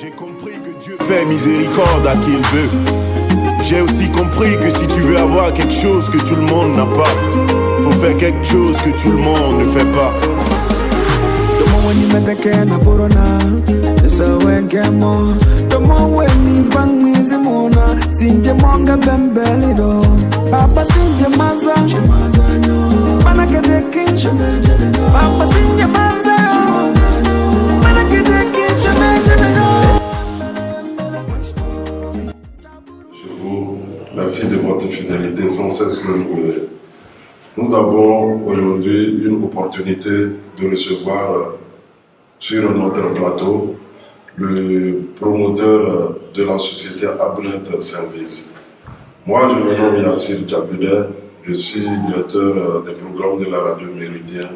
J'ai compris que Dieu fait miséricorde à qui il veut. J'ai aussi compris que si tu veux avoir quelque chose que tout le monde n'a pas, faut faire quelque chose que tout le monde ne fait pas. Merci de votre fidélité sans cesse renouvelée. Nous avons aujourd'hui une opportunité de recevoir sur notre plateau le promoteur de la société Abnet Service. Moi, je me nomme Yassir Djaboudet, je suis directeur des programmes de la radio Méridien.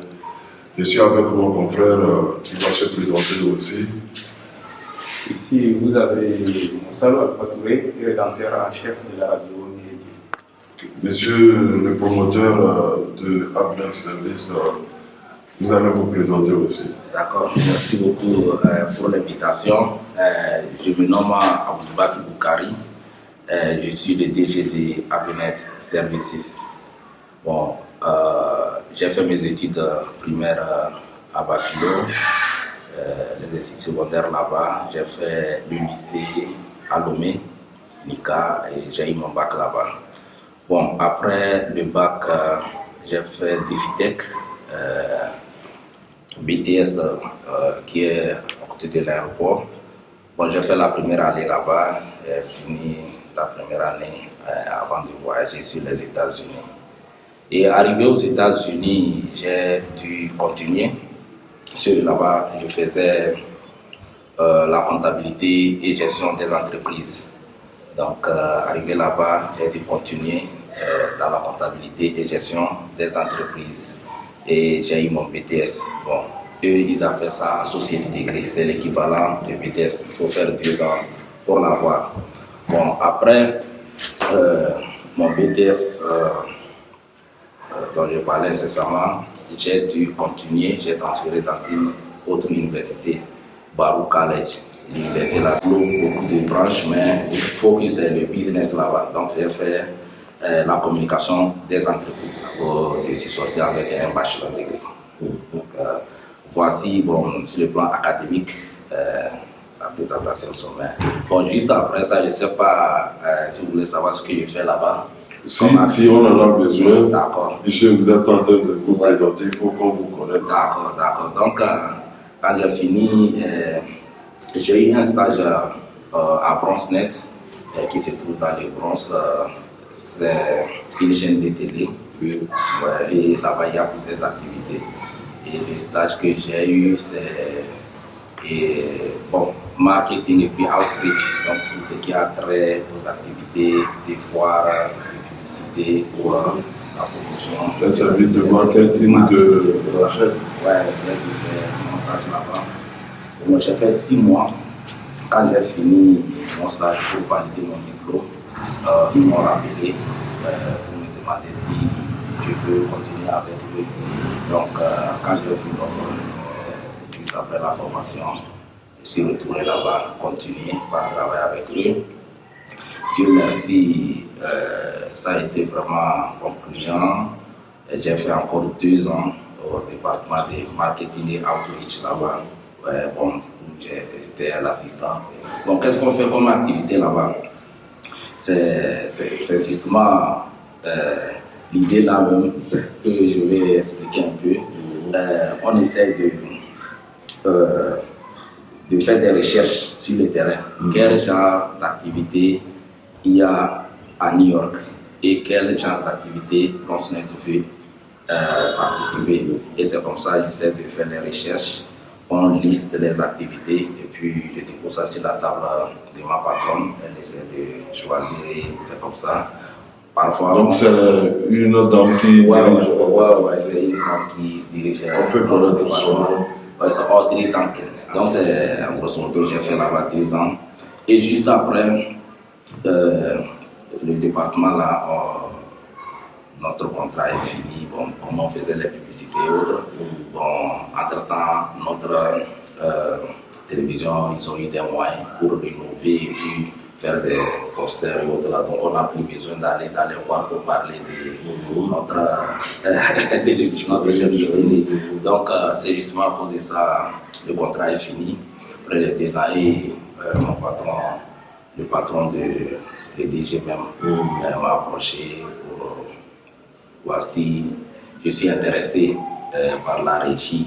Je suis avec mon confrère qui va se présenter aussi. Ici, vous avez Moussa Alpha Touré, rédacteur en chef de la radio Méridien. Monsieur le promoteur de Abnet Service, vous allez vous présenter aussi. D'accord, merci beaucoup pour l'invitation. Je me nomme Aboubakar Boukari. Je suis le DG de Abnet Services. Bon, j'ai fait mes études primaires à Bafilo, les études secondaires là-bas. J'ai fait le lycée à Lomé, Nika, et j'ai eu mon bac là-bas. Bon, après le bac, j'ai fait DEFITEC, BTS qui est à côté de l'aéroport. Bon, j'ai fait la première année là-bas, j'ai fini la première année avant de voyager sur les États-Unis. Et arrivé aux États-Unis, j'ai dû continuer. Là-bas, je faisais la comptabilité et gestion des entreprises. Donc, arrivé là-bas, j'ai dû continuer dans la comptabilité et gestion des entreprises. Et j'ai eu mon BTS. Bon, eux, ils appellent ça société intégrée. C'est l'équivalent de BTS. Il faut faire 2 ans pour l'avoir. Bon, après mon BTS dont je parlais incessamment, j'ai dû continuer. J'ai transféré dans une autre université, Baruch College. L'université là, beaucoup de branches, mais il faut que c'est le business là-bas. Donc, j'ai fait la communication des entreprises. Je suis sorti avec un bachelor degré. Donc, voici, bon, sur le plan académique, la présentation sommaire. Bon, juste après ça, je ne sais pas si vous voulez savoir ce que je fais là-bas. Si on en a besoin, d'accord. Monsieur, vous êtes en train de vous présenter, il faut qu'on vous connaisse. D'accord. Donc, quand j'ai fini, j'ai eu un stage à BronzeNet qui se trouve dans les Bronzes. C'est une chaîne de télé. Et là-bas, il y a plusieurs activités. Et le stage que j'ai eu, c'est marketing et puis outreach. Donc, tout ce qui a trait aux activités, des foires, de publicité pour la promotion. Un service de marketing de la chaîne. Oui, j'ai fait mon stage là-bas. Moi, j'ai fait 6 mois. Quand j'ai fini mon stage pour valider mon diplôme, ils m'ont rappelé pour me demander si je peux continuer avec eux. Donc, quand j'ai vu l'offre, juste après la formation, je suis retourné là-bas, continuer par travailler avec eux. Dieu merci, ça a été vraiment concluant. J'ai fait encore 2 ans au département de marketing et outreach là-bas. J'étais l'assistant. Donc, qu'est-ce qu'on fait comme activité là-bas? C'est justement l'idée là même que je vais expliquer un peu. On essaie de faire des recherches sur le terrain. Quel genre d'activité il y a à New York et quel genre d'activité BronzeNet veut participer. Et c'est comme ça que j'essaie de faire les recherches. On liste les activités et puis je dépose ça sur la table de ma patronne. Elle essaie de choisir et c'est comme ça. Parfois, donc c'est une dame qui dirige. Ouais, c'est une dame qui dirige. On peut connaître son nom. Ouais, c'est Audrey Duncan. Donc c'est en grosso modo, j'ai fait là-bas 2 ans. Et juste après, le département là, notre contrat est fini. Bon, comme on faisait les publicités et autres. Bon, entre-temps, notre télévision, ils ont eu des moyens pour rénover et puis faire des posters et autres là. Donc on n'a plus besoin d'aller voir pour parler de notre télévision, notre chaîne de télé. Donc c'est justement à cause de ça, le contrat est fini. Après les 2 ans, et mon patron, le patron de l'EDG même, m'a approché pour voir si je suis intéressé par la régie.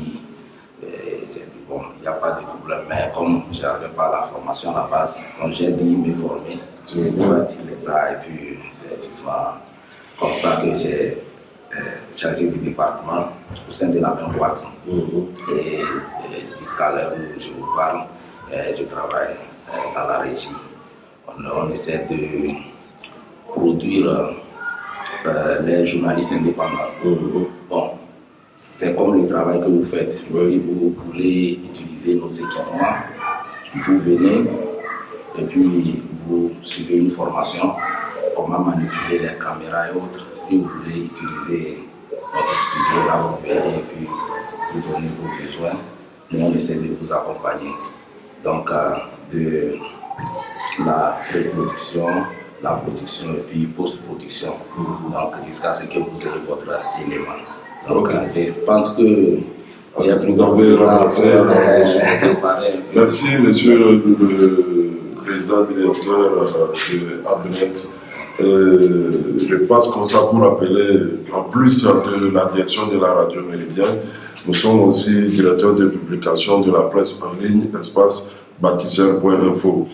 J'ai dit bon, il n'y a pas de problème, mais comme je n'avais pas la formation à la base, donc j'ai dit me former, j'ai bâti l'État et puis c'est justement comme ça que j'ai changé de département au sein de la même boîte. Et jusqu'à l'heure où je vous parle, je travaille dans la régie. On essaie de produire les journalistes indépendants. Bon, c'est comme le travail que vous faites. Si vous voulez utiliser nos équipements, vous venez et puis vous suivez une formation, comment manipuler les caméras et autres. Si vous voulez utiliser notre studio, là vous venez et puis vous donnez vos besoins. Nous on essaie de vous accompagner. Donc de la reproduction, la production et puis post-production. Donc jusqu'à ce que vous ayez votre élément. Donc je pense que j'ai pris vous avez ramassé. Merci monsieur le président directeur de Abnet. Je passe comme ça pour rappeler qu'en plus de la direction de la radio Méridienne, nous sommes aussi directeurs de publication de la presse en ligne, espace bâtisseur.info.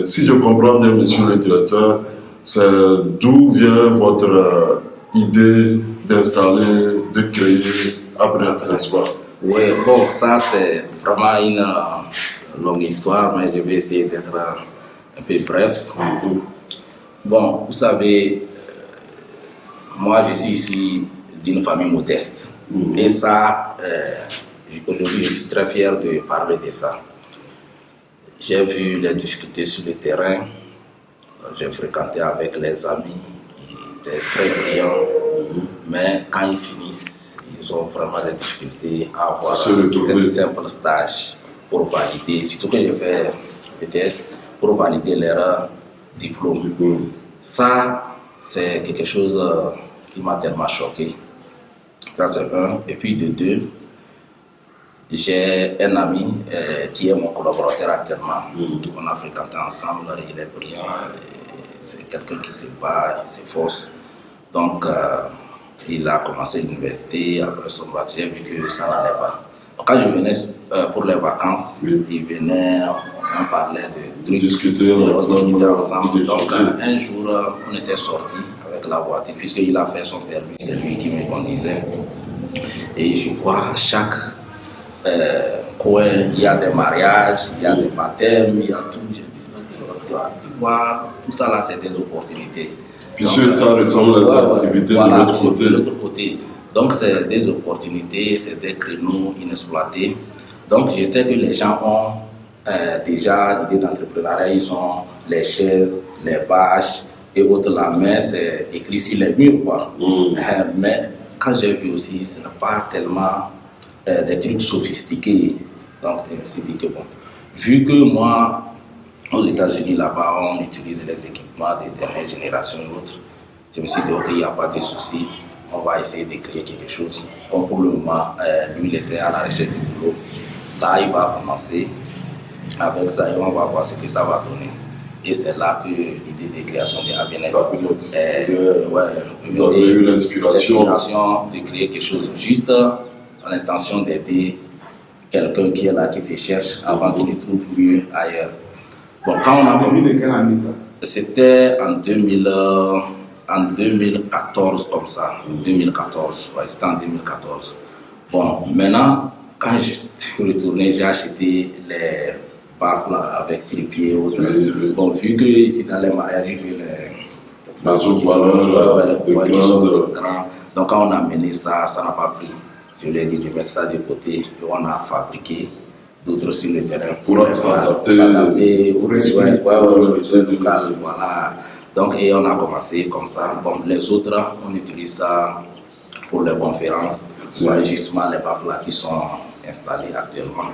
Si je comprends bien, monsieur le directeur, c'est d'où vient votre idée d'installer, de créer Abnet, n'est-ce pas? Oui, bon, ça c'est vraiment une longue histoire, mais je vais essayer d'être un peu bref. Bon, vous savez, moi je suis ici d'une famille modeste. Et ça, aujourd'hui je suis très fier de parler de ça. J'ai vu les difficultés sur le terrain, j'ai fréquenté avec les amis qui étaient très brillants, mais quand ils finissent, ils ont vraiment des difficultés à avoir ce simple stage pour valider, surtout que j'ai fait BTS, pour valider leur diplôme. Ça, c'est quelque chose qui m'a tellement choqué. Ça, c'est un. Et puis de 2, j'ai un ami qui est mon collaborateur actuellement. On a fréquenté ensemble, il est brillant, c'est quelqu'un qui se bat, il s'efforce. Donc, il a commencé l'université, après son bac, j'ai vu que ça n'allait pas. Donc, quand je venais pour les vacances, il venait, on parlait de trucs, discuter ensemble. Donc, un jour, on était sortis avec la voiture, puisqu'il a fait son permis, c'est lui qui me conduisait. Et je vois chaque coin, il y a des mariages, il y a des baptêmes, il y a tout. Tout ça là, c'est des opportunités. Puisque ça ressemble à l'activité de l'autre côté. Donc, c'est des opportunités, c'est des créneaux inexploités. Donc, je sais que les gens ont déjà l'idée d'entrepreneuriat, ils ont les chaises, les bâches et autres là, mais c'est écrit sur les murs, quoi. Mais quand j'ai vu aussi, ce n'est pas tellement des trucs sophistiqués. Donc, je me suis dit que bon, vu que moi, aux États-Unis, là-bas, on utilise les équipements des dernières générations et autres, je me suis dit, ok, il n'y a pas de souci, on va essayer de créer quelque chose. Comme pour le moment, lui, il était à la recherche du boulot. Là, il va commencer avec ça et on va voir ce que ça va donner. Et c'est là que l'idée de création de Abnet vous avez eu l'inspiration de créer quelque chose juste en l'intention d'aider quelqu'un qui est là, qui se cherche avant qu'il ne trouve mieux ailleurs. Bon, quand on a de quelle année ça? C'était en 2014 comme ça. 2014, ouais, c'était en 2014. Bon, maintenant, quand je suis retourné, j'ai acheté les baffles avec trépied et autres. Bon, vu que ici dans les mariages, j'ai vu les qui sont grands. Donc quand on a mené ça, ça n'a pas pris. Je lui ai dit de mettre ça de côté et on a fabriqué d'autres sur le terrain pour s'adapter aux besoins locaux. Voilà. Donc, et on a commencé comme ça. Bon, les autres, on utilise ça pour les conférences, justement les baffles qui sont installé actuellement.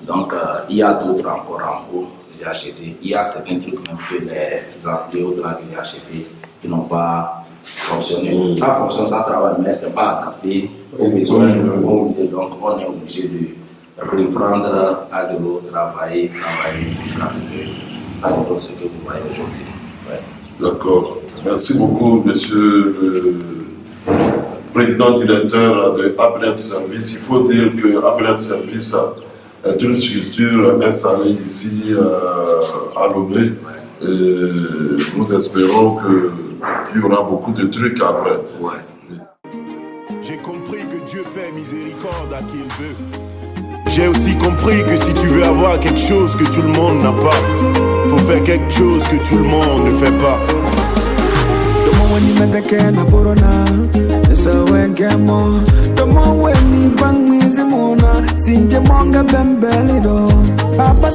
Donc, il y a d'autres encore en cours. J'ai acheté. Il y a certains trucs même que les applis au-delà que j'ai acheté qui n'ont pas fonctionné. Ça fonctionne, ça travaille, mais ce n'est pas adapté aux besoins. Donc, on est obligé de reprendre à zéro, travailler jusqu'à ce que ça nous donne ce que vous voyez aujourd'hui. Ouais. D'accord. Merci beaucoup, monsieur le président directeur de Ablend Service. Il faut dire que Ablend Service est une structure installée ici à Lomé. Nous espérons qu'il y aura beaucoup de trucs après. Ouais. J'ai compris que Dieu fait miséricorde à qui il veut. J'ai aussi compris que si tu veux avoir quelque chose que tout le monde n'a pas, faut faire quelque chose que tout le monde ne fait pas. Papa